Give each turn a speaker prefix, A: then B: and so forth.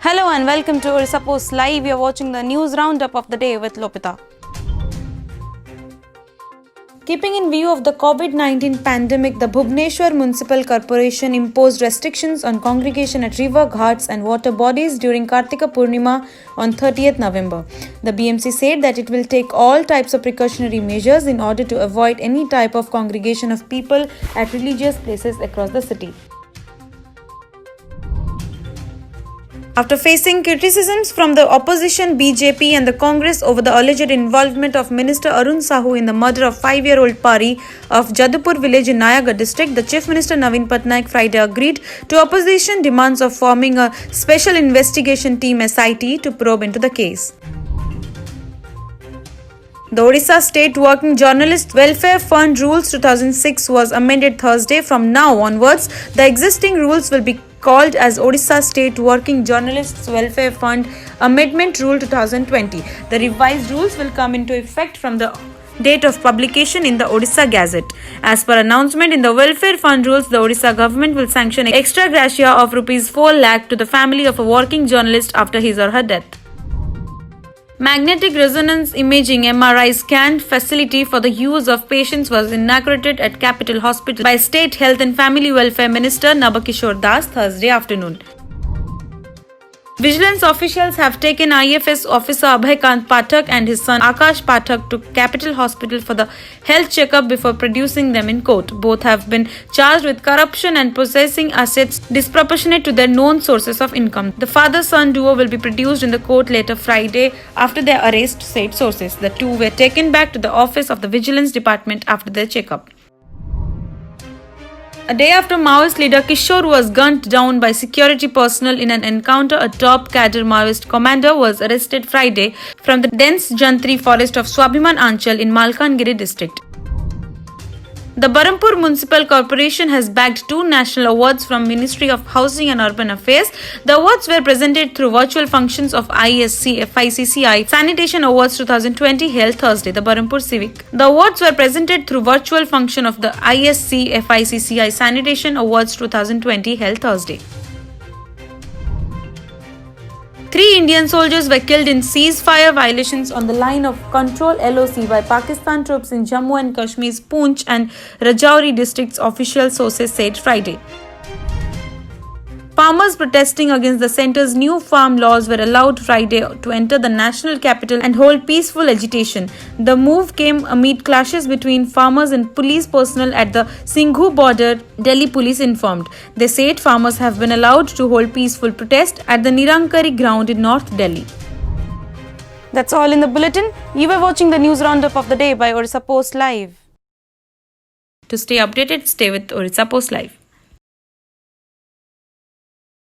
A: Hello and welcome to Orissa Post Live. You're watching the news roundup of the day with Lopita. Keeping in view of the COVID-19 pandemic, the Bhubaneswar Municipal Corporation imposed restrictions on congregation at river ghats and water bodies during Kartika Purnima on 30th November. The BMC said that it will take all types of precautionary measures in order to avoid any type of congregation of people at religious places across the city. After facing criticisms from the opposition BJP and the Congress over the alleged involvement of Minister Arun Sahu in the murder of 5-year-old Pari of Jadupur village in Nayagarh district, the Chief Minister Naveen Patnaik Friday agreed to opposition demands of forming a special investigation team SIT to probe into the case. The Odisha State Working Journalists Welfare Fund Rules 2006 was amended Thursday. From now onwards, the existing rules will be called as Odisha State Working Journalists Welfare Fund Amendment Rule 2020. The revised rules will come into effect from the date of publication in the Odisha Gazette. As per announcement in the Welfare Fund rules, the Odisha government will sanction extra gratia of Rs 4 lakh to the family of a working journalist after his or her death. Magnetic resonance imaging MRI scan facility for the use of patients was inaugurated at Capital Hospital by State Health and Family Welfare Minister Nabakishore Das Thursday afternoon. Vigilance officials have taken IFS officer Abhay Kant Pathak and his son Akash Pathak to Capital Hospital for the health checkup before producing them in court. Both have been charged with corruption and possessing assets disproportionate to their known sources of income. The father-son duo will be produced in the court later Friday after their arrest, said sources. The two were taken back to the office of the Vigilance Department after their checkup. A day after Maoist leader Kishore was gunned down by security personnel in an encounter, a top cadre Maoist commander was arrested Friday from the dense Jantri forest of Swabhiman Anchal in Malkangiri district. The Berhampur Municipal Corporation has bagged 2 national awards from Ministry of Housing and Urban Affairs. The awards were presented through virtual functions of ISC FICCI Sanitation Awards 2020 held Thursday, the Berhampur Civic. The awards were presented through virtual function of the ISC FICCI Sanitation Awards 2020 held Thursday. 3 Indian soldiers were killed in ceasefire violations on the line of control LOC by Pakistan troops in Jammu and Kashmir's Poonch and Rajouri districts, official sources said Friday. Farmers protesting against the centre's new farm laws were allowed Friday to enter the national capital and hold peaceful agitation. The move came amid clashes between farmers and police personnel at the Singhu border, Delhi police informed. They said farmers have been allowed to hold peaceful protest at the Nirankari ground in North Delhi. That's all in the bulletin. You were watching the news roundup of the day by Orissa Post Live. To stay updated, stay with Orissa Post Live.